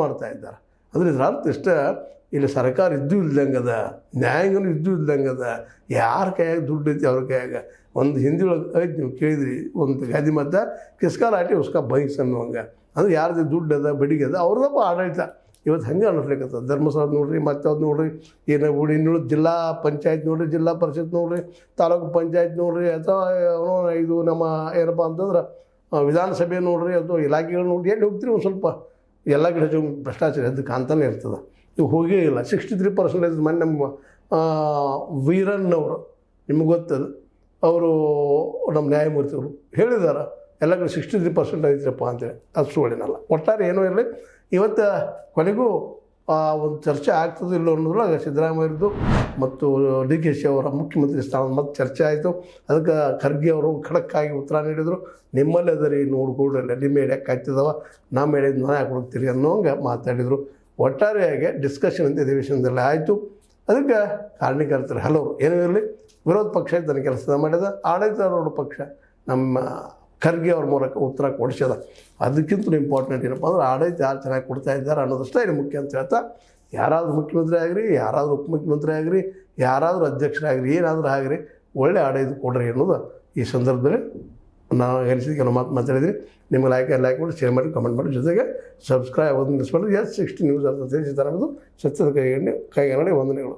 ಮಾಡ್ತಾ ಇದ್ದಾರೆ. ಅಂದರೆ ಇದರ ಅರ್ಥ ಇಷ್ಟ, ಇಲ್ಲಿ ಸರ್ಕಾರ ಇದ್ದೂ ಇಲ್ದಂಗೆ ಅದ, ನ್ಯಾಯಾಂಗನೂ ಇದ್ದೂ ಇಲ್ದಂಗೆ ಅದ. ಯಾರ ಕೈಯಾಗ ದುಡ್ಡು ಐತಿ ಅವ್ರ ಕೈಯಾಗ. ಒಂದು ಹಿಂದಿಯೊಳಗೆ ಐತಿ, ನೀವು ಕೇಳಿದ್ರಿ, ಒಂದು ಗಾದಿ ಮತ್ತು ಕಿಸ್ಕಾಲ ಆಟಿ ಉಸ್ಕಾ ಬೈಕ್ಸ್ ಅನ್ನುವಂಗೆ. ಅಂದರೆ ಯಾರ್ದು ದುಡ್ಡು ಅದ, ಬಡಿಗೆ ಅದ, ಅವ್ರದಪ್ಪ ಆಡಳಿತ. ಇವತ್ತು ಹಂಗೆ ಅನ್ನಿಸ್ಲಿಕ್ಕತ್ತದ. ಧರ್ಮಸ್ಥಳ ನೋಡ್ರಿ, ಮತ್ತು ಅದು ನೋಡ್ರಿ, ಏನು ಇನ್ನುಳಿದ ಜಿಲ್ಲಾ ಪಂಚಾಯತ್ ನೋಡ್ರಿ, ಜಿಲ್ಲಾ ಪರಿಷತ್ ನೋಡ್ರಿ, ತಾಲೂಕು ಪಂಚಾಯತ್ ನೋಡ್ರಿ, ಅಥವಾ ಇದು ನಮ್ಮ ಏನಪ್ಪ ಅಂತಂದ್ರೆ ವಿಧಾನಸಭೆ ನೋಡ್ರಿ, ಅಥವಾ ಇಲಾಖೆಗಳು ನೋಡ್ರಿ, ಎಲ್ಲಿ ಹೋಗ್ತೀರಿ ಒಂದು ಸ್ವಲ್ಪ ಎಲ್ಲ ಕಡೆ ಹೆಚ್ಚು ಭ್ರಷ್ಟಾಚಾರ ಎದ್ದು ಕಾಣ್ತಾನೆ ಇರ್ತದೆ. ಇವು ಹೋಗೇ ಇಲ್ಲ. 63% ಮೊನ್ನೆ ನಮ್ಮ ವೀರಣ್ಣವರು, ನಿಮ್ಗೆ ಗೊತ್ತದ, ಅವರು ನಮ್ಮ ನ್ಯಾಯಮೂರ್ತಿಗಳು ಹೇಳಿದ್ದಾರೆ, ಎಲ್ಲ ಕಡೆ 63% ಐತ್ರಪ್ಪ ಅಂತೇಳಿ. ಅದು ಸುಳ್ಳಿನಲ್ಲ. ಒಟ್ಟಾರೆ ಏನೋ ಇರಲಿ, ಇವತ್ತು ಕೊನೆಗೂ ಒಂದು ಚರ್ಚೆ ಆಗ್ತದೆ ಇಲ್ಲ ಅನ್ನೋದ್ರೊಳಗೆ ಸಿದ್ದರಾಮಯ್ಯರದ್ದು ಮತ್ತು DK ಅವರ ಮುಖ್ಯಮಂತ್ರಿ ಸ್ಥಾನ ಮತ್ತು ಚರ್ಚೆ ಆಯಿತು. ಅದಕ್ಕೆ ಖರ್ಗೆ ಅವರು ಖಡಕ್ಕಾಗಿ ಉತ್ತರ ನೀಡಿದರು. ನಿಮ್ಮಲ್ಲಿ ಅದರಿ ನೋಡ್ಕೊಡ್ರಲ್ಲ, ನಿಮ್ಮ ಎಡ್ಯಾಕೆ ಆಗ್ತಿದ್ದಾವ, ನಮ್ಮ ಎಡೆದು ನಾನು ಯಾಕೆ ಹೋಗ್ತೀರಿ ಅನ್ನೋಂಗೆ ಮಾತಾಡಿದರು. ಒಟ್ಟಾರೆಯಾಗಿ ಡಿಸ್ಕಷನ್ ಅಂತ ಅಧಿವೇಶನದಲ್ಲಿ ಆಯಿತು. ಅದಕ್ಕೆ ಕಾರಣೀಕರ್ತರು ಹಲವರು ಏನೂ ಇರಲಿ, ವಿರೋಧ ಪಕ್ಷ ತನ್ನ ಕೆಲಸದ ಮಾಡಿದ, ಆಡಳಿತಾರೂಢ ಪಕ್ಷ ನಮ್ಮ ಖರ್ಗೆ ಅವ್ರ ಮೂಲಕ ಉತ್ತರ ಕೊಡಿಸ್ಯದ. ಅದಕ್ಕಿಂತ ಇಂಪಾರ್ಟೆಂಟ್ ಏನಪ್ಪ ಅಂದ್ರೆ ಆಡಳಿತ ಯಾರು ಚೆನ್ನಾಗಿ ಕೊಡ್ತಾ ಇದ್ದಾರೆ ಅನ್ನೋದಷ್ಟೇ ಇದು ಮುಖ್ಯ ಅಂತ ಹೇಳ್ತಾ, ಯಾರಾದರೂ ಮುಖ್ಯಮಂತ್ರಿ ಆಗಿರಿ, ಯಾರಾದರೂ ಉಪಮುಖ್ಯಮಂತ್ರಿ ಆಗಿರಿ, ಯಾರಾದರೂ ಅಧ್ಯಕ್ಷರಾಗಿರಿ, ಏನಾದರೂ ಆಗಿರಿ, ಒಳ್ಳೆ ಆಡಳಿತ ಕೊಡ್ರಿ ಅನ್ನೋದು ಈ ಸಂದರ್ಭದಲ್ಲಿ ನಾನು ಅನಿಸಿದ ಕೆಲವು ಮಾತಾಡಿದ್ರಿ. ನಿಮ್ಮ ಲೈಕ್ ಮಾಡಿ, ಶೇರ್ ಮಾಡಿ, ಕಮೆಂಟ್ ಮಾಡಿ, ಜೊತೆಗೆ ಸಬ್ಸ್ಕ್ರೈಬ್ ಆಗೋದು ನಿಲ್ಲಿಸ್ಬಿಟ್ಟು S60 ನ್ಯೂಸ್ ಅಂತ ತಿಳಿಸಿದ್ದಾರೆ. ಅನ್ನೋದು ಸತ್ಯದ ಕೈಗನ್ನಡಿ ವಂದನೆಗಳು.